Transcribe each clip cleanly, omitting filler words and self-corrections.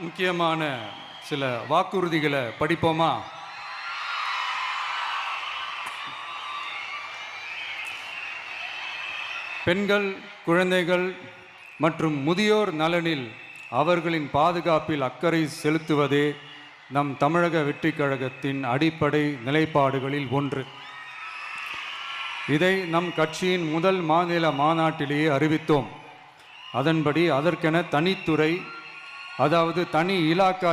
முக்கியமான சில வாக்குறுதிகளை படிப்போமா? பெண்கள், குழந்தைகள் மற்றும் முதியோர் நலனில் அவர்களின் பாதுகாப்பில் அக்கறை செலுத்துவதே நம் தமிழக வெற்றிக் கழகத்தின் அடிப்படை நிலைப்பாடுகளில் ஒன்று. இதை நம் கட்சியின் முதல் மாநில மாநாட்டிலேயே அறிவித்தோம். அதன்படி அதற்கென தனித்துறை, அதாவது தனி இலாக்கா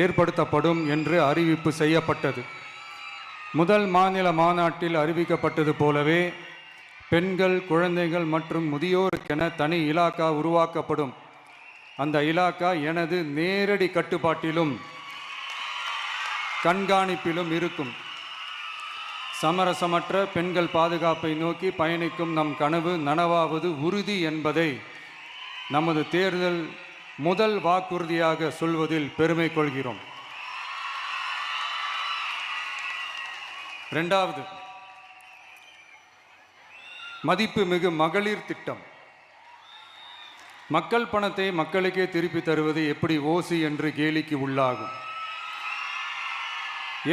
ஏற்படுத்தப்படும் என்று அறிவிப்பு செய்யப்பட்டது. முதல் மாநில மாநாட்டில் அறிவிக்கப்பட்டது போலவே பெண்கள், குழந்தைகள் மற்றும் முதியோருக்கென தனி இலாக்கா உருவாக்கப்படும். அந்த இலாக்கா எனது நேரடி கட்டுப்பாட்டிலும் கண்காணிப்பிலும் இருக்கும். சமரசமற்ற பெண்கள் பாதுகாப்பை நோக்கி பயணிக்கும் நம் கனவு நனவாவது உறுதி என்பதை நமது தேர்தல் முதல் வாக்குறுதியாக சொல்வதில் பெருமை கொள்கிறோம். இரண்டாவது, மதிப்புமிகு மகளிர் திட்டம். மக்கள் பணத்தை மக்களுக்கே திருப்பி தருவது எப்படி ஓசி என்று கேலிக்கு உள்ளாகும்,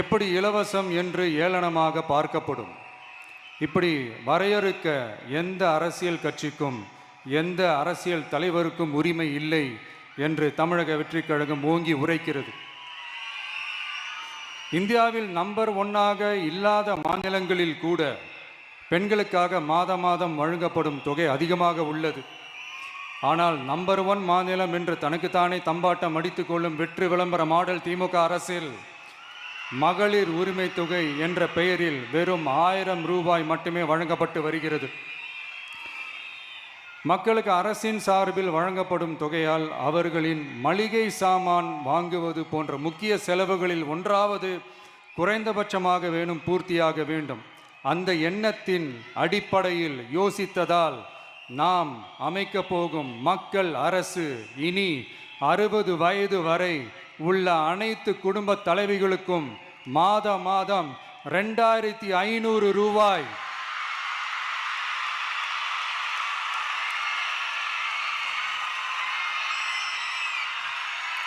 எப்படி இலவசம் என்று ஏளனமாக பார்க்கப்படும். இப்படி வரையறுக்க எந்த அரசியல் கட்சிக்கும் எந்த அரசியல் தலைவருக்கும் உரிமை இல்லை என்று தமிழக வெற்றிக் கழகம் ஓங்கி உரைக்கிறது. இந்தியாவில் நம்பர் 1 இல்லாத மாநிலங்களில் கூட பெண்களுக்காக மாதம் வழங்கப்படும் தொகை அதிகமாக உள்ளது. ஆனால் நம்பர் 1 மாநிலம் என்று தனக்குத்தானே தம்பாட்டம் அடித்துக் கொள்ளும் வெற்றி விளம்பர மாடல் திமுக அரசில் மகளிர் உரிமை தொகை என்ற பெயரில் வெறும் 1000 ரூபாய் மட்டுமே வழங்கப்பட்டு வருகிறது. மக்களுக்கு அரசின் சார்பில் வழங்கப்படும் தொகையால் அவர்களின் மளிகை சாமான் வாங்குவது போன்ற முக்கிய செலவுகளில் ஒன்றாவது குறைந்தபட்சமாக பூர்த்தியாக வேண்டும். அந்த எண்ணத்தின் அடிப்படையில் யோசித்ததால் நாம் அமைக்க போகும் மக்கள் அரசு இனி 60 வயது வரை உள்ள அனைத்து குடும்ப தலைவிகளுக்கும் மாதம் 2500 ரூபாய்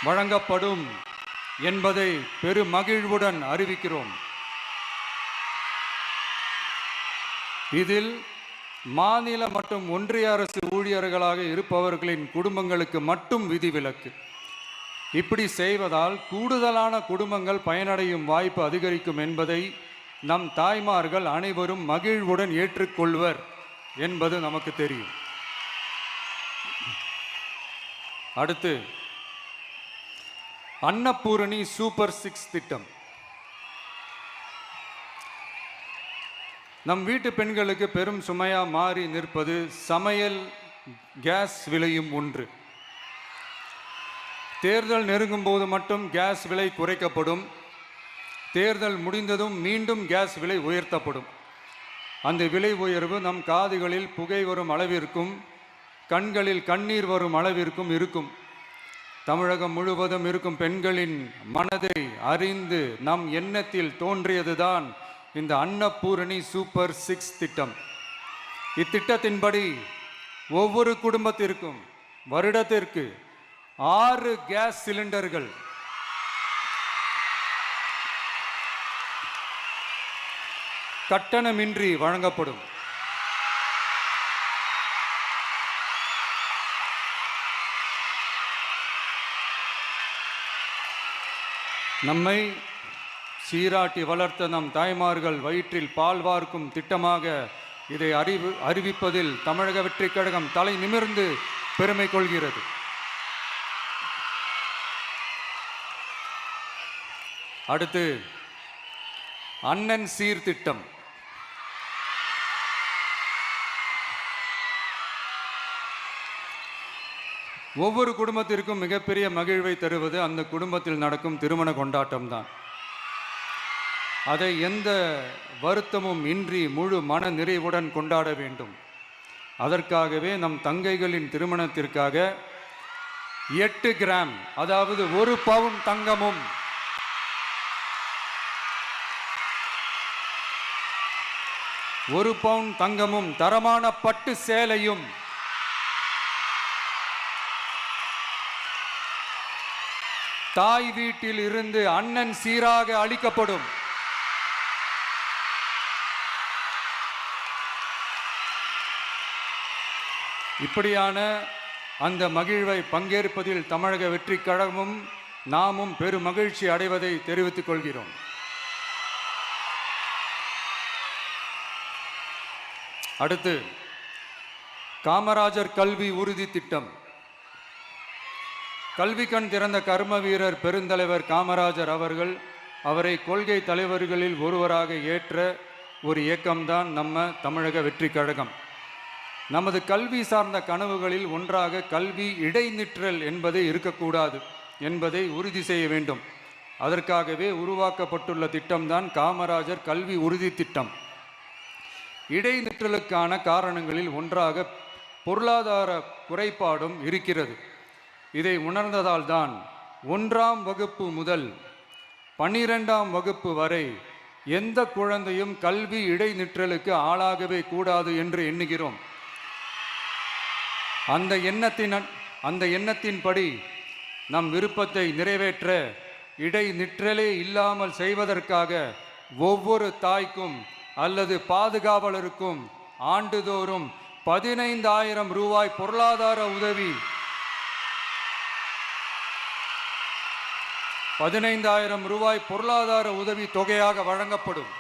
வழங்கப்படும் என்பதை பெருமகிழ்வுடன் அறிவிக்கிறோம். இதில் மாநில மற்றும் ஒன்றிய அரசு ஊழியர்களாக இருப்பவர்களின் குடும்பங்களுக்கு மட்டும் விதிவிலக்கு. இப்படி செய்வதால் கூடுதலான குடும்பங்கள் பயனடையும் வாய்ப்பு அதிகரிக்கும் என்பதை நம் தாய்மார்கள் அனைவரும் மகிழ்வுடன் ஏற்றுக்கொள்வர் என்பது நமக்கு தெரியும். அடுத்து, அன்னபூரணி சூப்பர் 6 திட்டம். நம் வீட்டு பெண்களுக்கு பெரும் சுமையா மாறி நிற்பது சமையல் கேஸ் விலையும் ஒன்று. தேர்தல் நெருங்கும் போது மட்டும் கேஸ் விலை குறைக்கப்படும். தேர்தல் முடிந்ததும் மீண்டும் கேஸ் விலை உயர்த்தப்படும். அந்த விலை உயர்வு நம் காதுகளில் புகை வரும் அளவிற்கும் கண்களில் கண்ணீர் வரும் அளவிற்கும் இருக்கும். தமிழகம் முழுவதும் இருக்கும் பெண்களின் மனதை அறிந்து நம் எண்ணத்தில் தோன்றியதுதான் இந்த அன்னபூரணி சூப்பர் 6 திட்டம். இத்திட்டத்தின்படி ஒவ்வொரு குடும்பத்திற்கும் வருடத்திற்கு 6 கேஸ் சிலிண்டர்கள் கட்டணமின்றி வழங்கப்படும். நம்மை சீராட்டி வளர்த்த நம் தாய்மார்கள் வயிற்றில் பால் வார்க்கும் திட்டமாக இதை அறிவிப்பதில் தமிழக வெற்றிக் கழகம் தலை நிமிர்ந்து பெருமை கொள்கிறது. அடுத்து, அண்ணன் சீர்திட்டம். ஒவ்வொரு குடும்பத்திற்கும் மிகப்பெரிய மகிழ்வை தருவது அந்த குடும்பத்தில் நடக்கும் திருமண கொண்டாட்டம் தான். அதை எந்த வருத்தமும் இன்றி முழு மன நிறைவுடன் கொண்டாட வேண்டும். அதற்காகவே நம் தங்கைகளின் திருமணத்திற்காக 8 கிராம், அதாவது 1 பவுன் தங்கமும் 1 பவுன் தங்கமும் தரமான பட்டு சேலையும் தாய் வீட்டில் இருந்து அண்ணன் சீராக அளிக்கப்படும். இப்படியான அந்த மகிழ்வை பங்கேற்பதில் தமிழக வெற்றி கழகமும் நாமும் பெரும் மகிழ்ச்சி அடைவதை தெரிவித்துக் கொள்கிறோம். அடுத்து காமராஜர் கல்வி உறுதி திட்டம். கல்வி கண் திறந்த கர்ம வீரர் பெருந்தலைவர் காமராஜர் அவர்கள் அவரை கொள்கை தலைவர்களில் ஒருவராக ஏற்ற ஒரு இயக்கம்தான் நம்ம தமிழக வெற்றி கழகம். நமது கல்வி சார்ந்த கனவுகளில் ஒன்றாக கல்வி இடைநிற்றல் என்பது இருக்கக்கூடாது என்பதை உறுதி செய்ய வேண்டும். அதற்காகவே உருவாக்கப்பட்டுள்ள திட்டம்தான் காமராஜர் கல்வி உறுதி திட்டம். இடைநிற்றலுக்கான காரணங்களில் ஒன்றாக பொருளாதார குறைபாடும் இருக்கிறது. இதை உணர்ந்ததால் தான் 1ஆம் வகுப்பு முதல் 12ஆம் வகுப்பு வரை எந்த குழந்தையும் கல்வி இடைநிற்றலுக்கு ஆளாகவே கூடாது என்று எண்ணுகிறோம். அந்த எண்ணத்தின்படி நம் விருப்பத்தை நிறைவேற்ற இடைநிற்றலே இல்லாமல் செய்வதற்காக ஒவ்வொரு தாய்க்கும் அல்லது பாதுகாவலருக்கும் ஆண்டுதோறும் 15,000 ரூபாய் பொருளாதார உதவி 15,000 ரூபாய் பொருளாதார உதவி தொகையாக வழங்கப்படும்.